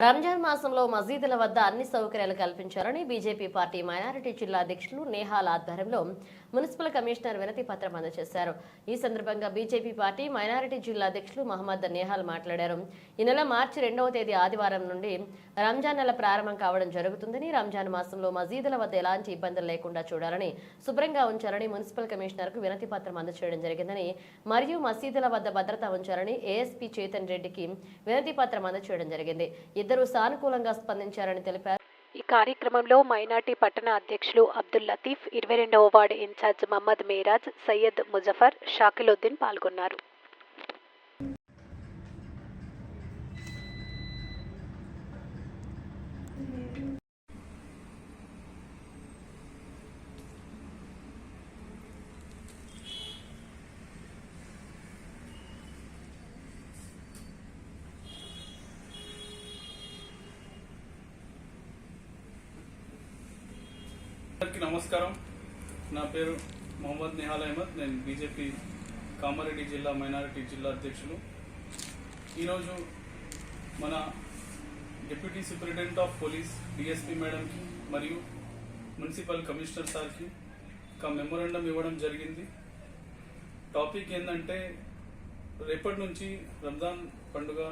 రంజాన్ మాసంలో మసీదుల వద్ద అన్ని సౌకర్యాలు కల్పించాలని బీజేపీ పార్టీ మైనారిటీ జిల్లా అధ్యక్షులు నేహాల్ ఆధ్వర్యంలో మున్సిపల్ కమిషనర్ వినతి పత్రం అందజేశారు. ఈ సందర్భంగా బీజేపీ పార్టీ మైనారిటీ జిల్లా అధ్యక్షులు మహమ్మద్ నేహాల్ మాట్లాడారు. ఈ నెల మార్చి 2వ తేదీ ఆదివారం నుండి రంజాన్ నెల ప్రారంభం కావడం జరుగుతుందని, రంజాన్ మాసంలో మసీదుల వద్ద ఎలాంటి ఇబ్బందులు లేకుండా చూడాలని, శుభ్రంగా ఉంచాలని మున్సిపల్ కమిషనర్ కు వినతి పత్రం అందజేయడం జరిగిందని, మరియు మసీదుల వద్ద భద్రత ఉంచాలని ఏఎస్పీ చేతన్ రెడ్డికి వినతి పత్రం అందజేయడం జరిగింది. ఇద్దరు సానుకూలంగా స్పందించారని తెలిపారు. ఈ కార్యక్రమంలో మైనార్టీ పట్టణ అధ్యక్షులు అబ్దుల్ లతీఫ్, 22వ వార్డు ఇన్ఛార్జ్ మహమ్మద్ మేరాజ్, సయ్యద్ ముజఫర్, షాకిలుద్దీన్ పాల్గొన్నారు. అందరికీ నమస్కారం. నా పేరు మొహమ్మద్ నిహాల్ అహ్మద్. నేను బీజేపీ కామారెడ్డి జిల్లా మైనారిటీ జిల్లా అధ్యక్షులు. ఈరోజు మన deputy superintendent of police DSP మేడంకి మరియు మున్సిపల్ కమిషనర్ సార్కి ఒక మెమోరాండం ఇవ్వడం జరిగింది. టాపిక్ ఏంటంటే, రేపటి నుంచి రంజాన్ పండుగ,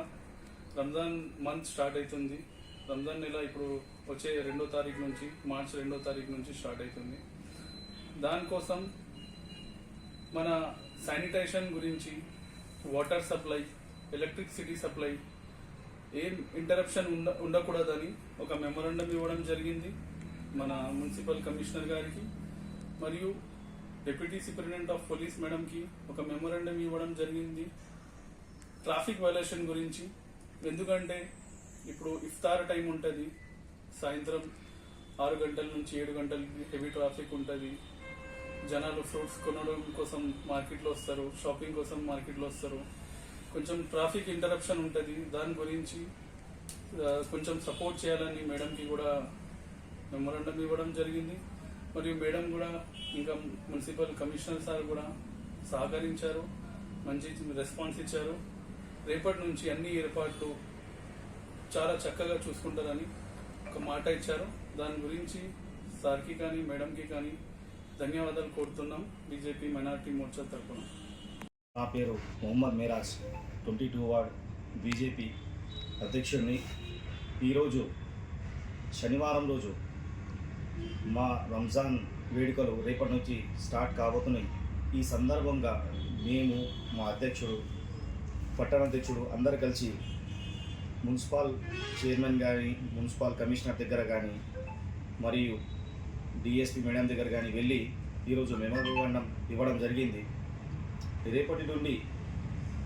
రంజాన్ మంత్ స్టార్ట్ అవుతుంది. రంజాన్ నెల ఇప్పుడు వచ్చే 2వ తారీఖు నుంచి, మార్చి 2వ తారీఖు నుంచి స్టార్ట్ అవుతుంది. దానికోసం మన శానిటైజేషన్ గురించి, వాటర్ సప్లై, ఎలక్ట్రిసిటీ సప్లై ఏం ఇంటరప్షన్ ఉండకూడదని ఒక మెమోరాండం ఇవ్వడం జరిగింది మన మున్సిపల్ కమిషనర్ గారికి. మరియు డిప్యూటీ సూపరింటెండెంట్ ఆఫ్ పోలీస్ మేడంకి ఒక మెమోరాండం ఇవ్వడం జరిగింది ట్రాఫిక్ వైలేషన్ గురించి. ఎందుకంటే ఇప్పుడు ఇఫ్తార్ టైం ఉంటుంది, సాయంత్రం 6 గంటల నుంచి 7 గంటలకి హెవీ ట్రాఫిక్ ఉంటుంది. జనాలు ఫ్రూట్స్ కొనడం కోసం మార్కెట్లో వస్తారు, షాపింగ్ కోసం మార్కెట్లో వస్తారు. కొంచెం ట్రాఫిక్ ఇంటరప్షన్ ఉంటుంది. దాని గురించి కొంచెం సపోర్ట్ చేయాలని మేడంకి కూడా మెమోరాండం ఇవ్వడం జరిగింది. మరియు మేడం కూడా, ఇంకా మున్సిపల్ కమిషనర్ సార్ కూడా సహకరించారు, మంచి రెస్పాన్స్ ఇచ్చారు. రేపటి నుంచి అన్ని ఏర్పాట్లు చాలా చక్కగా చూసుకుంటారని ఒక మాట ఇచ్చారు. దాని గురించి సార్కి కానీ మేడంకి కానీ ధన్యవాదాలు కోరుతున్నాం బీజేపీ మైనారిటీ మోర్చా తరఫున. నా పేరు మొహమ్మద్ మేరాజ్, 22 వార్డ్ బీజేపీ అధ్యక్షుడిని. ఈరోజు శనివారం రోజు మా రంజాన్ వేడుకలు రేపటి నుంచి స్టార్ట్ కాబోతున్నాయి. ఈ సందర్భంగా మేము, మా అధ్యక్షుడు, పట్టణ అధ్యక్షుడు అందరు కలిసి మున్సిపల్ చైర్మన్ కానీ, మున్సిపల్ కమిషనర్ దగ్గర కానీ, మరియు డిఎస్పీ మేడం దగ్గర కానీ వెళ్ళి ఈరోజు మెమోరాండం ఇవ్వడం జరిగింది. రేపటి నుండి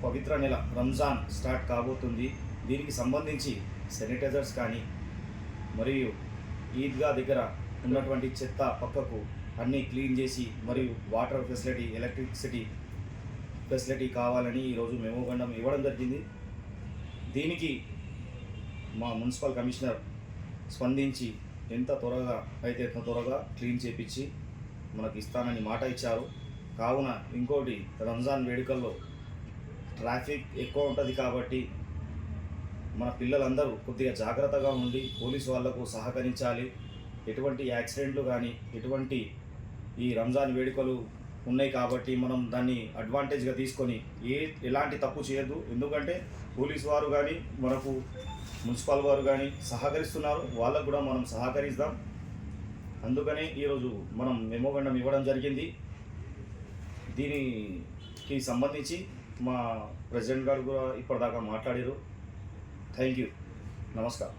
పవిత్ర నెల రంజాన్ స్టార్ట్ కాబోతుంది. దీనికి సంబంధించి శానిటైజర్స్ కానీ, మరియు ఈద్గా దగ్గర ఉన్నటువంటి చెత్త పక్కకు అన్నీ క్లీన్ చేసి, మరియు వాటర్ ఫెసిలిటీ, ఎలక్ట్రిసిటీ ఫెసిలిటీ కావాలని ఈరోజు మెమోరాండం ఇవ్వడం జరిగింది. దీనికి మా మున్సిపల్ కమిషనర్ స్పందించి ఎంత త్వరగా అయితే అంత త్వరగా క్లీన్ చేపించి మనకు ఇస్తానని మాట ఇచ్చారు. కావున ఇంకోటి, రంజాన్ వేడుకల్లో ట్రాఫిక్ ఎక్కువ ఉంటుంది కాబట్టి మన పిల్లలందరూ కొద్దిగా జాగ్రత్తగా ఉండి పోలీసు వాళ్లకు సహకరించాలి. ఎటువంటి యాక్సిడెంట్లు కానీ, ఎటువంటి ఈ రంజాన్ వేడుకలు ఉన్నాయి కాబట్టి మనం దాన్ని అడ్వాంటేజ్గా తీసుకొని ఎలాంటి తప్పు చేయొద్దు. ఎందుకంటే పోలీసు వారు కానీ, మనకు మున్సిపల్ వారు కానీ సహకరిస్తున్నారు, వాళ్ళకు కూడా మనం సహకరిద్దాం. అందుకనే ఈరోజు మనం మెమోరాండం ఇవ్వడం జరిగింది. దీనికి సంబంధించి మా ప్రెసిడెంట్ గారు కూడా ఇప్పటిదాకా మాట్లాడారు. Thank you. నమస్కారం.